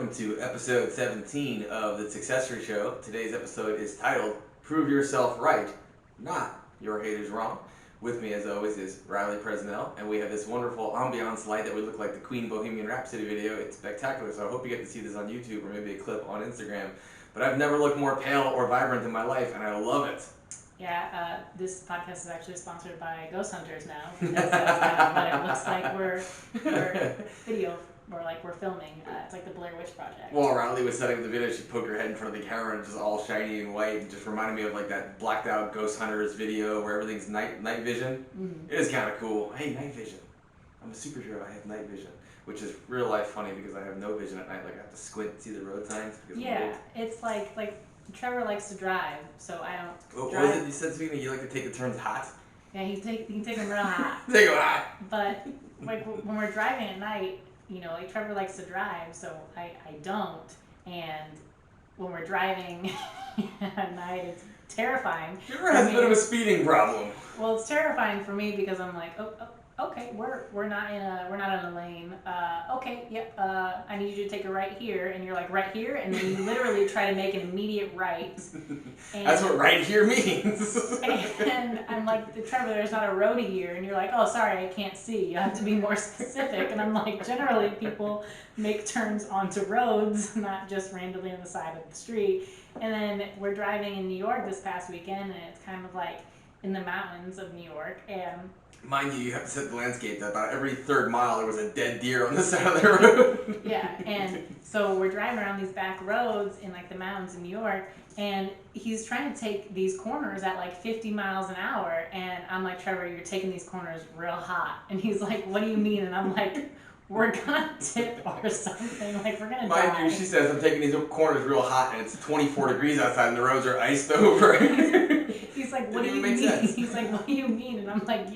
welcome to episode 17 of the Successory Show. Today's episode is titled, Prove Yourself Right, Not Your Haters Wrong. With me, as always, is Riley Presnell, and we have this wonderful ambiance light that we look like the Queen Bohemian Rhapsody video. It's spectacular, so I hope you get to see this on YouTube or maybe a clip on Instagram. But I've never looked more pale or vibrant in my life, and I love it. Yeah, this podcast is actually sponsored by Ghost Hunters now. That's kind of what it looks like we're video, or like we're filming. It's like the Blair Witch Project. While Riley was setting up the video, she poked her head in front of the camera and just all shiny and white, and just reminded me of like that blacked out Ghost Hunters video where everything's night vision. Mm-hmm. It is kind of cool. Hey, night vision. I'm a superhero. I have night vision, which is real life funny because I have no vision at night. Like I have to squint and see the road signs. Yeah, it's like Trevor likes to drive, so I don't drive. What was it you said to me? You like to take the turns hot? Yeah, he can take them real hot. Take them hot. But like when we're driving at night, you know, like Trevor likes to drive, so I don't. And when we're driving at night, it's terrifying. Trevor has a bit of a speeding problem. Well, it's terrifying for me because I'm like, okay, we're not in a lane. Okay, yep. I need you to take a right here, and you're like right here, and then you literally try to make an immediate right. And that's what right here means. And I'm like, Trevor, there's not a road here, and you're like, oh, sorry, I can't see. You have to be more specific. And I'm like, generally people make turns onto roads, not just randomly on the side of the street. And then we're driving in New York this past weekend, and it's kind of like in the mountains of New York, and mind you have to set the landscape that about every third mile there was a dead deer on the side of the road. Yeah, and so we're driving around these back roads in like the mountains in New York, and he's trying to take these corners at like 50 miles an hour, and I'm like, Trevor, you're taking these corners real hot. And he's like, what do you mean? And I'm like, we're gonna tip or something, like we're gonna die. Mind you, she says, I'm taking these corners real hot, and it's 24 degrees outside, and the roads are iced over. He's like, what do you mean? Sense. He's like, what do you mean? And I'm like,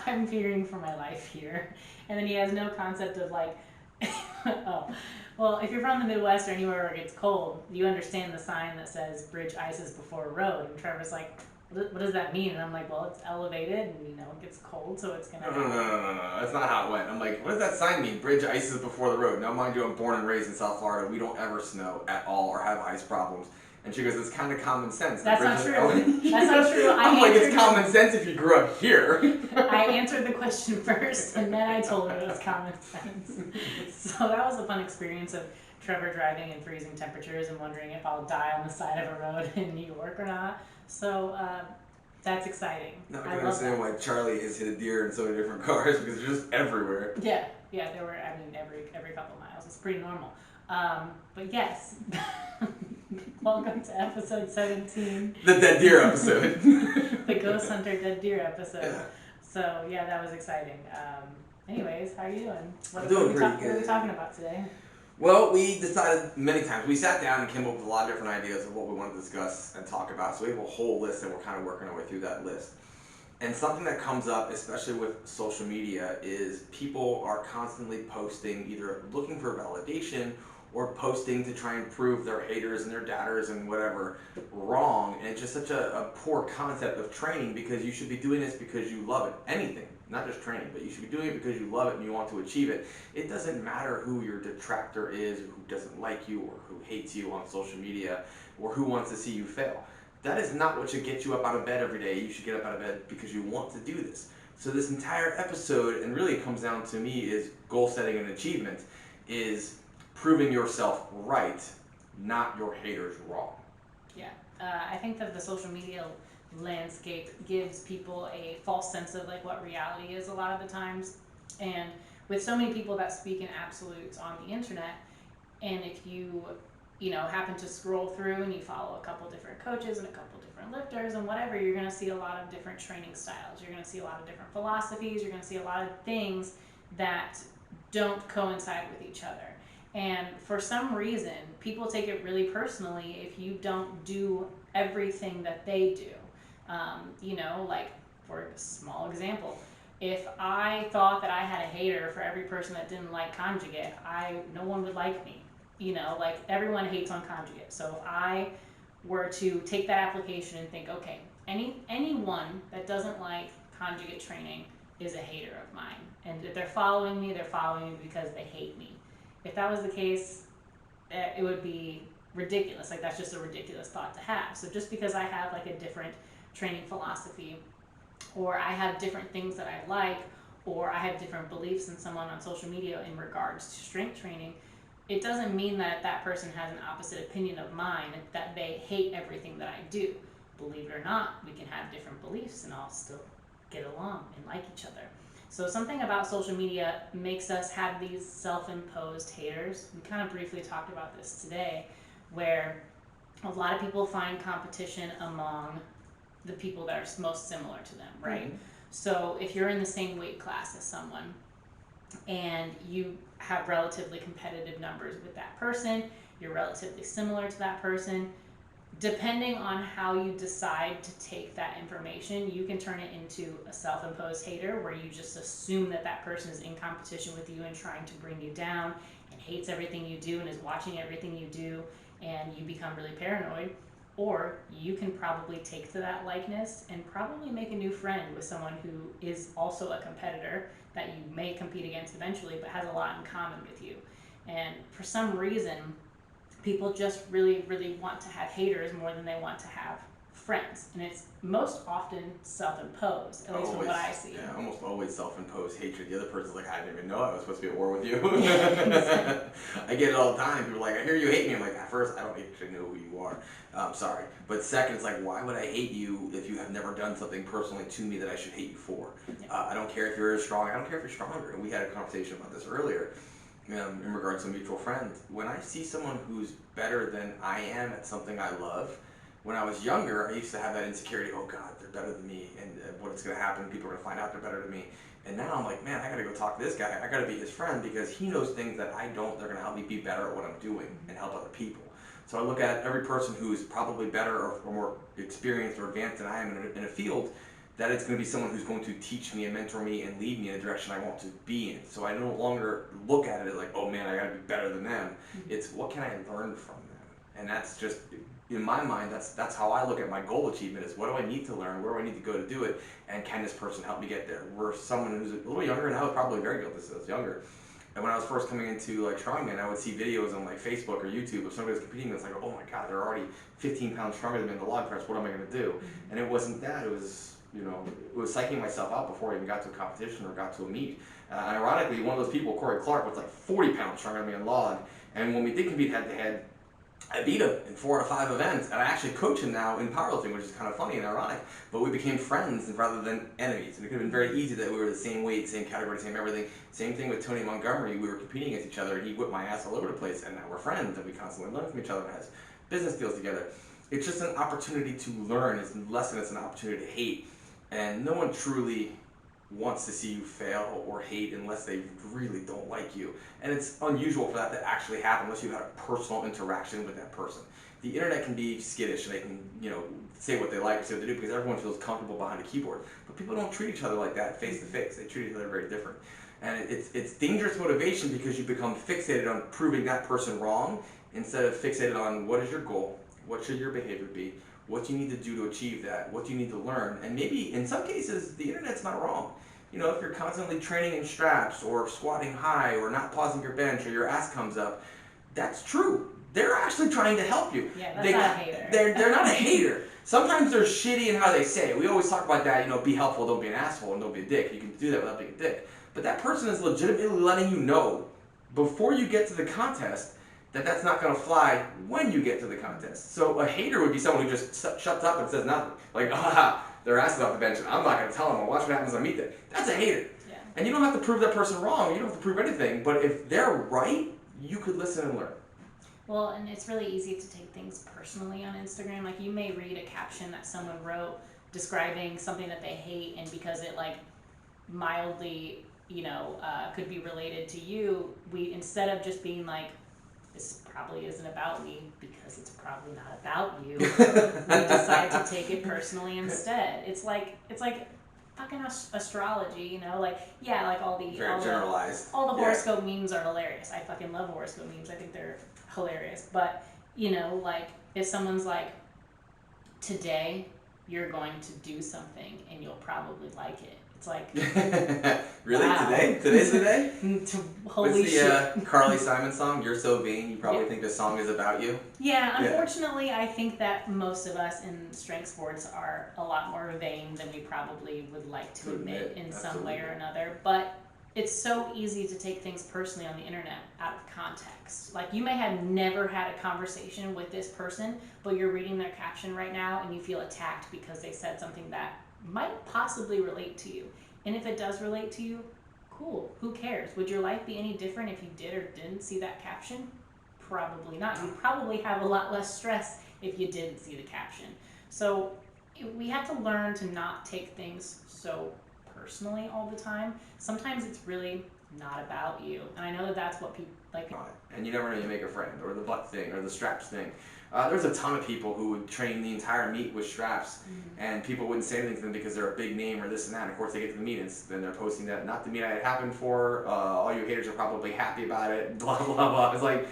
I'm fearing for my life here. And then he has no concept of like, oh, well, if you're from the Midwest or anywhere where it gets cold, you understand the sign that says bridge ices before road. And Trevor's like, what does that mean? And I'm like, well, it's elevated and, you know, it gets cold, so it's going to... No. That's not how it went. I'm like, what does that sign mean? Bridge ices before the road. Now, mind you, I'm born and raised in South Florida. We don't ever snow at all or have ice problems. And she goes, it's kind of common sense. That's not true. That's not true. I'm like, it's common sense if you grew up here. I answered the question first, and then I told her it was common sense. So that was a fun experience of Trevor driving in freezing temperatures and wondering if I'll die on the side of a road in New York or not. So that's exciting. Now I can understand why Charlie has hit a deer in so many different cars, because they're just everywhere. Yeah, there were, I mean, every couple miles. It's pretty normal. But yes, welcome to episode 17. The dead deer episode. The Ghost Hunter dead deer episode. Yeah. So yeah, that was exciting. Anyways, how are you doing? I'm doing pretty good. What are we talking about today? Well, we decided many times. We sat down and came up with a lot of different ideas of what we want to discuss and talk about. So we have a whole list, and we're kind of working our way through that list. And something that comes up, especially with social media, is people are constantly posting, either looking for validation or posting to try and prove their haters and their doubters and whatever wrong. And it's just such a poor concept of training, because you should be doing this because you love it. Anything, not just training, but you should be doing it because you love it and you want to achieve it. It doesn't matter who your detractor is, or who doesn't like you, or who hates you on social media, or who wants to see you fail. That is not what should get you up out of bed every day. You should get up out of bed because you want to do this. So this entire episode, and really it comes down to me, is goal setting and achievement, is proving yourself right, not your haters wrong. Yeah, I think that the social media landscape gives people a false sense of like what reality is a lot of the times. And with so many people that speak in absolutes on the internet, and if you happen to scroll through and you follow a couple different coaches and a couple different lifters and whatever, you're going to see a lot of different training styles. You're going to see a lot of different philosophies. You're going to see a lot of things that don't coincide with each other. And for some reason, people take it really personally if you don't do everything that they do. Like for a small example, if I thought that I had a hater for every person that didn't like conjugate, no one would like me. Like everyone hates on conjugate. So if I were to take that application and think, okay, anyone that doesn't like conjugate training is a hater of mine. And if they're following me because they hate me. If if that was the case, it would be ridiculous. Like, that's just a ridiculous thought to have. So just because I have like a different training philosophy, or I have different things that I like, or I have different beliefs than someone on social media in regards to strength training, it doesn't mean that that person has an opposite opinion of mine, that they hate everything that I do. Believe it or not, we can have different beliefs and all still get along and like each other. So something about social media makes us have these self-imposed haters. We kind of briefly talked about this today, where a lot of people find competition among the people that are most similar to them, right? Mm-hmm. So if you're in the same weight class as someone and you have relatively competitive numbers with that person, you're relatively similar to that person, depending on how you decide to take that information, you can turn it into a self-imposed hater where you just assume that that person is in competition with you and trying to bring you down and hates everything you do and is watching everything you do, and you become really paranoid. Or you can probably take to that likeness and probably make a new friend with someone who is also a competitor that you may compete against eventually, but has a lot in common with you. And for some reason, people just really, really want to have haters more than they want to have friends. And it's most often self-imposed, at least from what I see. Yeah, almost always self-imposed hatred. The other person's like, I didn't even know I was supposed to be at war with you. I get it all the time. People are like, I hear you hate me. I'm like, at first, I don't actually know who you are. Sorry. But second, it's like, why would I hate you if you have never done something personally to me that I should hate you for? Yeah. I don't care if you're as strong. I don't care if you're stronger. And we had a conversation about this earlier. In regards to a mutual friend, when I see someone who's better than I am at something I love, when I was younger, I used to have that insecurity, oh God, they're better than me, and what's going to happen, people are going to find out they're better than me. And now I'm like, man, I got to go talk to this guy, I got to be his friend, because he knows things that I don't, they're going to help me be better at what I'm doing and help other people. So I look at every person who's probably better or more experienced or advanced than I am in a field, that it's going to be someone who's going to teach me and mentor me and lead me in the direction I want to be in. So I no longer look at it as like, oh man, I got to be better than them. Mm-hmm. It's what can I learn from them? And that's just, in my mind, that's how I look at my goal achievement, is what do I need to learn? Where do I need to go to do it? And can this person help me get there? Where someone who's a little younger, and I was probably very guilty of this younger. And when I was first coming into like strongman, I would see videos on like Facebook or YouTube of somebody who's competing that's like, oh my God, they're already 15 pounds stronger than me in the log press. What am I going to do? Mm-hmm. And it wasn't that. It was, it was psyching myself out before I even got to a competition or got to a meet. And ironically, one of those people, Corey Clark, was like 40 pounds stronger than me in log. And when we did compete head-to-head, I beat him in 4 out of 5 events. And I actually coach him now in powerlifting, which is kind of funny and ironic. But we became friends rather than enemies. And it could have been very easy that we were the same weight, same category, same everything. Same thing with Tony Montgomery. We were competing against each other, and he whipped my ass all over the place. And now we're friends, and we constantly learn from each other and has business deals together. It's just an opportunity to learn. It's less than it's an opportunity to hate. And no one truly wants to see you fail or hate unless they really don't like you. And it's unusual for that to actually happen unless you've had a personal interaction with that person. The internet can be skittish and they can, say what they like or say what they do because everyone feels comfortable behind a keyboard. But people don't treat each other like that face to face. They treat each other very different. And it's dangerous motivation because you become fixated on proving that person wrong instead of fixated on what is your goal, what should your behavior be, what you need to do to achieve that, what you need to learn. And maybe in some cases the internet's not wrong. If you're constantly training in straps or squatting high or not pausing your bench or your ass comes up, that's true. They're actually trying to help you. Yeah, that's not a hater. They're not a hater. Sometimes they're shitty in how they say it. We always talk about that, be helpful, don't be an asshole, and don't be a dick. You can do that without being a dick. But that person is legitimately letting you know before you get to the contest that that's not going to fly when you get to the contest. So a hater would be someone who just shuts up and says nothing. Like, their ass is off the bench, and I'm not going to tell them. I'll watch what happens on meet day. That's a hater. Yeah. And you don't have to prove that person wrong. You don't have to prove anything. But if they're right, you could listen and learn. Well, and it's really easy to take things personally on Instagram. Like, you may read a caption that someone wrote describing something that they hate, and because it, mildly, could be related to you, we, instead of just being like, this probably isn't about me because it's probably not about you, we decide to take it personally instead. It's like fucking astrology, all the very generalized. All the horoscope memes are hilarious. I fucking love horoscope memes. I think they're hilarious. But if someone's like, today you're going to do something and you'll probably like it. It's like, really? wow. Today's the day? Holy What's shit. the Carly Simon song? You're so vain. You probably think this song is about you. Yeah, unfortunately, I think that most of us in strength sports are a lot more vain than we probably would like to admit in some way or another. But it's so easy to take things personally on the internet out of context. Like, you may have never had a conversation with this person, but you're reading their caption right now and you feel attacked because they said something that might possibly relate to you. And if it does relate to you, cool, who cares? Would your life be any different if you did or didn't see that caption? Probably not. You'd probably have a lot less stress if you didn't see the caption. So we have to learn to not take things so personally all the time. Sometimes it's really not about you. And I know that that's what people like. And you never know, you make a friend, or the butt thing, or the straps thing. There's a ton of people who would train the entire meet with straps, and people wouldn't say anything to them because they're a big name or this and that. And of course, they get to the meet, and then they're posting that not the meet I had happened for. All you haters are probably happy about it. Blah blah blah. It's like,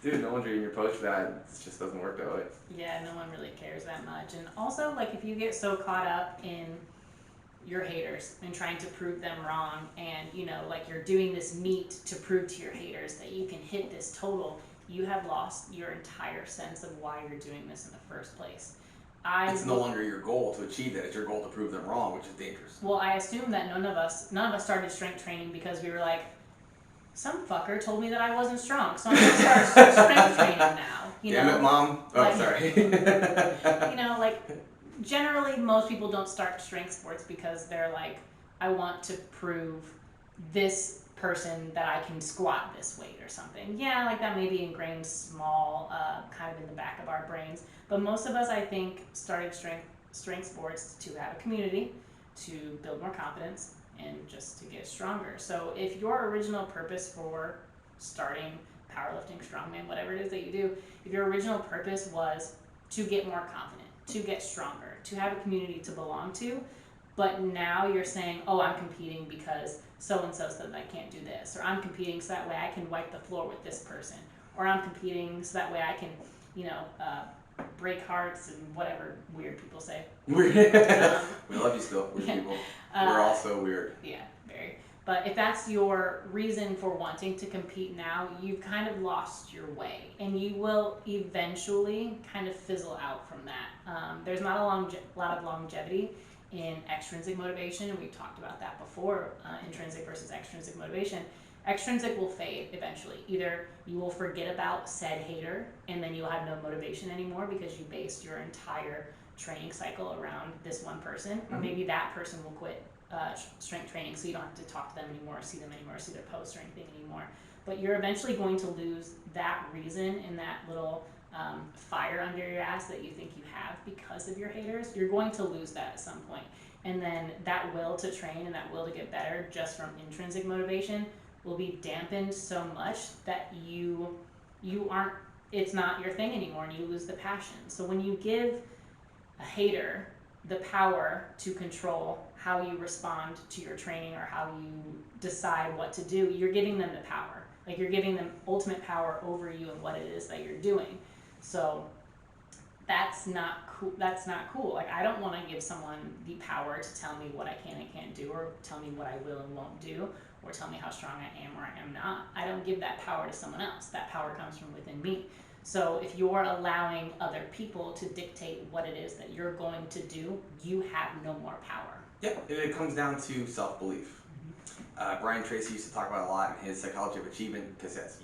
dude, no one's reading your post for that. It just doesn't work that way. Yeah, no one really cares that much. And also, like, if you get so caught up in your haters and trying to prove them wrong, and like, you're doing this meet to prove to your haters that you can hit this total, you have lost your entire sense of why you're doing this in the first place. It's no longer your goal to achieve that. It's your goal to prove them wrong, which is dangerous. Well, I assume that none of us started strength training because we were like, some fucker told me that I wasn't strong, so I'm gonna start strength training now. Damn it, Mom. Oh, like, sorry. Like, generally most people don't start strength sports because they're like, I want to prove this person that I can squat this weight or something. Yeah, like, that may be ingrained small, kind of in the back of our brains. But most of us, I think, started strength sports to have a community, to build more confidence, and just to get stronger. So if your original purpose for starting powerlifting, strongman, whatever it is that you do, if your original purpose was to get more confident, to get stronger, to have a community to belong to, but now you're saying, oh, I'm competing because so-and-so said I can't do this, or I'm competing so that way I can wipe the floor with this person, or I'm competing so that way I can, break hearts and whatever weird people say. We love you still, weird people. We're all so weird. Yeah, very. But if that's your reason for wanting to compete now, you've kind of lost your way, and you will eventually kind of fizzle out from that. There's not a lot of longevity in extrinsic motivation, and we've talked about that before, intrinsic versus extrinsic motivation. Extrinsic will fade eventually. Either you will forget about said hater, and then you'll have no motivation anymore because you based your entire training cycle around this one person, or maybe that person will quit strength training, so you don't have to talk to them anymore, see them anymore, see their posts or anything anymore. But you're eventually going to lose that reason and that little fire under your ass that you think you have because of your haters. You're going to lose that at some point. And then that will to train and that will to get better just from intrinsic motivation will be dampened so much that you aren't, it's not your thing anymore, and you lose the passion. So when you give a hater the power to control how you respond to your training or how you decide what to do, you're giving them the power. Like, you're giving them ultimate power over you and what it is that you're doing. So that's not cool. That's not cool. Like, I don't want to give someone the power to tell me what I can and can't do, or tell me what I will and won't do, or tell me how strong I am or I am not. I don't give that power to someone else. That power comes from within me. So if you're allowing other people to dictate what it is that you're going to do, you have no more power. Yeah, it comes down to self-belief. Brian Tracy used to talk about a lot in his Psychology of Achievement cassettes.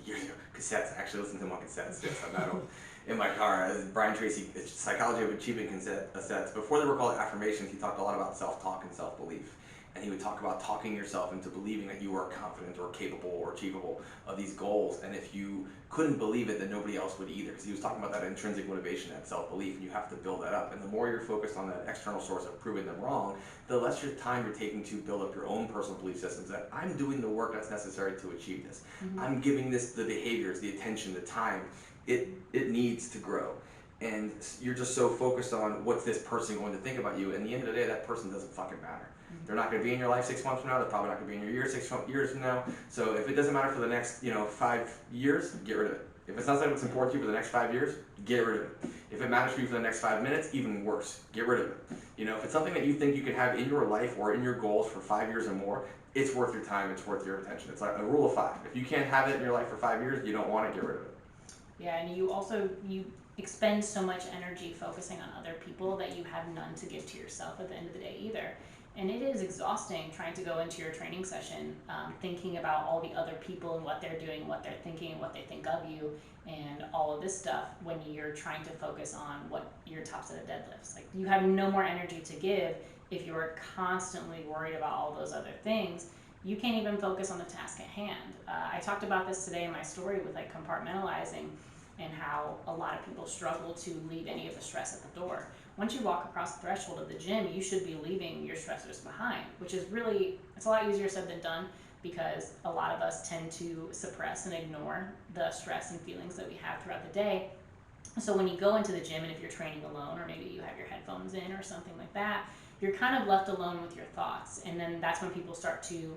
Cassettes, actually listen to them on cassettes. Yes, I'm not in my car. Brian Tracy, Psychology of Achievement cassettes. Before they were called affirmations, he talked a lot about self-talk and self-belief. And he would talk about talking yourself into believing that you are confident or capable or achievable of these goals. And if you couldn't believe it, then nobody else would either. Because he was talking about that intrinsic motivation, that self-belief, and you have to build that up. And the more you're focused on that external source of proving them wrong, the less your time you're taking to build up your own personal belief systems that I'm doing the work that's necessary to achieve this. I'm giving this the behaviors, the attention, the time it needs to grow. and you're just so focused on what's this person going to think about you. And at the end of the day, that person doesn't fucking matter. They're not going to be in your life 6 months from now. They're probably not going to be in your year 6 years from now. So if it doesn't matter for the next 5 years, get rid of it. If it's not something that's important to you for the next 5 years, get rid of it. If it matters for you for the next 5 minutes, even worse, get rid of it. If it's something that you think you can have in your life or in your goals for 5 years or more, it's worth your time, it's worth your attention. It's like a rule of 5. If you can't have it in your life for 5 years, you don't want it, get rid of it. Yeah, and you expend so much energy focusing on other people that you have none to give to yourself at the end of the day either. And it is exhausting trying to go into your training session thinking about all the other people and what they're doing, what they're thinking, and what they think of you, and all of this stuff when you're trying to focus on what your top set of deadlifts. Like, you have no more energy to give if you're constantly worried about all those other things. You can't even focus on the task at hand. I talked about this today in my story with like compartmentalizing and how a lot of people struggle to leave any of the stress at the door. Once you walk across the threshold of the gym, you should be leaving your stressors behind, which is really, it's a lot easier said than done, because a lot of us tend to suppress and ignore the stress and feelings that we have throughout the day. So when you go into the gym, and if you're training alone, or maybe you have your headphones in or something like that, you're kind of left alone with your thoughts. And then that's when people start to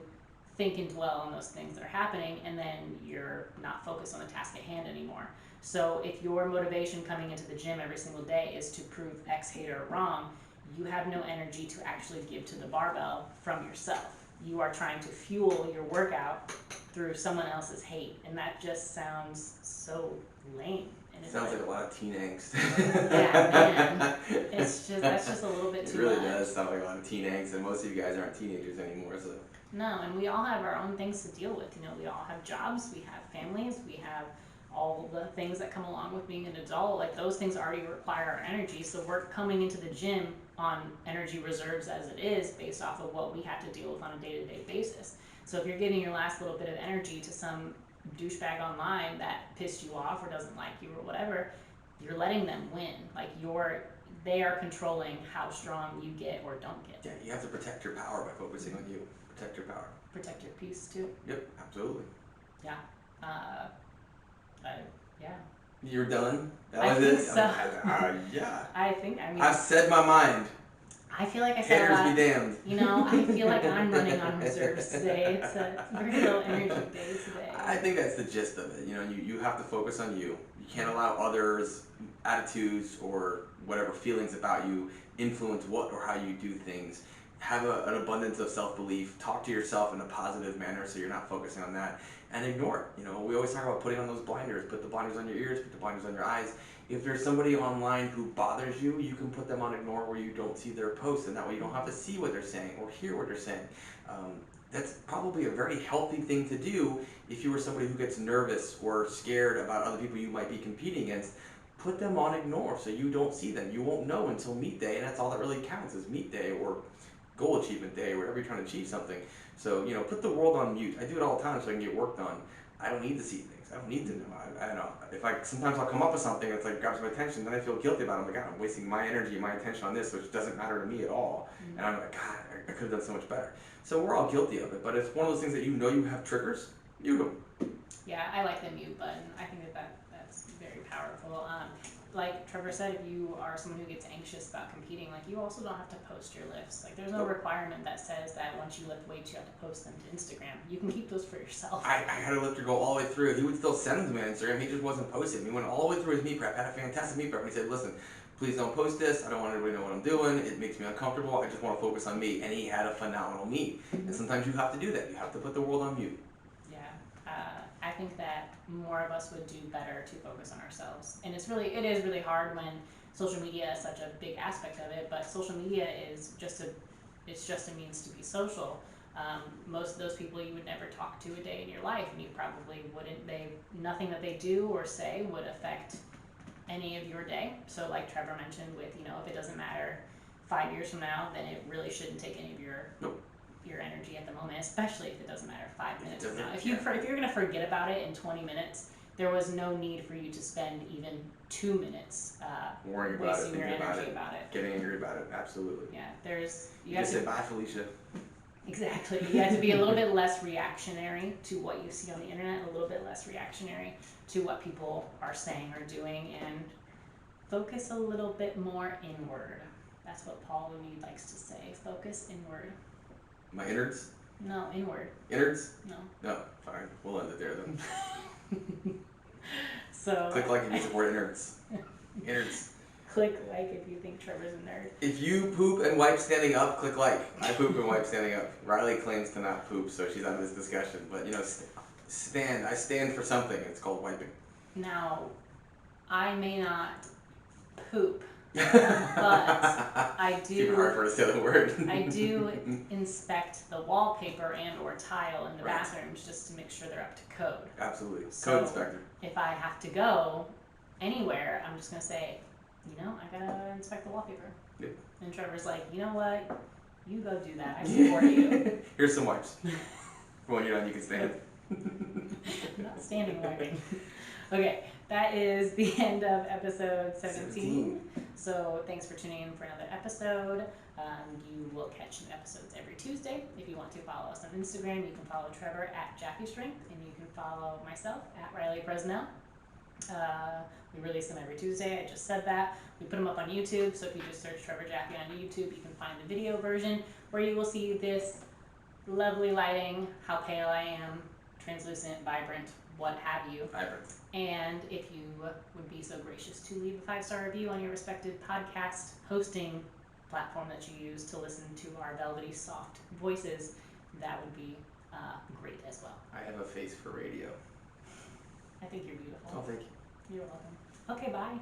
think and dwell on those things that are happening, and then you're not focused on the task at hand anymore. So if your motivation coming into the gym every single day is to prove X hater wrong, you have no energy to actually give to the barbell from yourself. You are trying to fuel your workout through someone else's hate, and that just sounds so lame. And it Sounds like a lot of teen angst. Yeah, man. That's just a little bit too much. It really does sound like a lot of teen angst, and most of you guys aren't teenagers anymore, so. No, and we all have our own things to deal with. We all have jobs, we have families, we have all the things that come along with being an adult. Like, those things already require our energy, so we're coming into the gym on energy reserves as it is, based off of what we have to deal with on a day-to-day basis. So if you're giving your last little bit of energy to some douchebag online that pissed you off or doesn't like you or whatever, you're letting them win. Like, they are controlling how strong you get or don't get. Yeah, you have to protect your power by focusing on you. Protect your power. Protect your peace too. Yep, absolutely. Yeah. Yeah. You're done? That I was think it? so. Yeah. I mean, I've said my mind. I feel like I said a Haters lot. be damned. I feel like I'm running on reserves today. It's a very low energy day today. I think that's the gist of it. You have to focus on you. You can't allow others' attitudes or whatever feelings about you influence what or how you do things. Have an abundance of self-belief. Talk to yourself in a positive manner so you're not focusing on that. And ignore it. We always talk about putting on those blinders. Put the blinders on your ears, put the blinders on your eyes. If there's somebody online who bothers you, you can put them on ignore where you don't see their posts, and that way you don't have to see what they're saying or hear what they're saying. That's probably a very healthy thing to do if you were somebody who gets nervous or scared about other people you might be competing against. Put them on ignore so you don't see them. You won't know until meet day, and that's all that really counts is meet day or goal achievement day, or wherever you're trying to achieve something. So, put the world on mute. I do it all the time so I can get work done. I don't need to see things. I don't need to know. I don't know. Sometimes I'll come up with something that's like grabs my attention, then I feel guilty about it. I'm like, God, I'm wasting my energy and my attention on this, which doesn't matter to me at all. Mm-hmm. And I'm like, God, I could have done so much better. So we're all guilty of it, but it's one of those things that you have triggers, mute them. Yeah, I like the mute button. I think that's very powerful. Like Trevor said, if you are someone who gets anxious about competing, like, you also don't have to post your lifts. Like, there's no requirement that says that once you lift weights, you have to post them to Instagram. You can keep those for yourself. I had a lifter go all the way through. He would still send them to me on Instagram. He just wasn't posting. He went all the way through his meet prep, had a fantastic meet prep, and he said, listen, please don't post this. I don't want everybody to know what I'm doing. It makes me uncomfortable. I just want to focus on me. And he had a phenomenal meet. And sometimes you have to do that. You have to put the world on mute. Yeah. I think that more of us would do better to focus on ourselves. And it is really hard when social media is such a big aspect of it, but social media is just a means to be social. Most of those people you would never talk to a day in your life, and you probably wouldn't. Nothing that they do or say would affect any of your day. So like Trevor mentioned with, if it doesn't matter 5 years from now, then it really shouldn't take any of your energy at the moment, especially if it doesn't matter 5 minutes from now. If you're going to forget about it in 20 minutes, there was no need for you to spend even 2 minutes worrying about wasting your energy about it. Getting angry about it, absolutely. Yeah, you have to say bye, Felicia. Exactly. You have to be a little bit less reactionary to what you see on the internet, a little bit less reactionary to what people are saying or doing, and Focus a little bit more inward. That's what Paul Louis likes to say. Focus inward. My innards? No, inward. Innards? No. No, fine. We'll end it there then. So Click like if you support innards. Innards. click like if you think Trevor's a nerd. If you poop and wipe standing up, click like. I poop and wipe standing up. Riley claims to not poop, so she's out of this discussion. But you know, stand. I stand for something. It's called wiping. Now, I may not poop, but I It's even hard for do. us to say the word. I do inspect the wallpaper and or tile in the Right. bathrooms just to make sure they're up to code. Absolutely. So- Code inspector. If I have to go anywhere, I'm just gonna say, you know, I gotta inspect the wallpaper. Yep. And Trevor's like, you know what? You go do that. I support you. Here's some wipes. When you're done, you can stand. I'm not standing wiping. Okay, that is the end of episode 17. So thanks for tuning in for another episode. You will catch new episodes every Tuesday. If you want to follow us on Instagram, you can follow Trevor at Jackie Strength, and you can follow myself at Riley Presnell. We release them every Tuesday. I just said that. We put them up on YouTube, so if you just search Trevor Jackie on YouTube, you can find the video version where you will see this lovely lighting, how pale I am, translucent, vibrant, what have you. Vibrant. And if you would be so gracious to leave a 5-star review on your respective podcast hosting platform that you use to listen to our velvety soft voices, that would be great as well. I have a face for radio. I think you're beautiful. Oh, thank you. You're welcome. Okay, bye.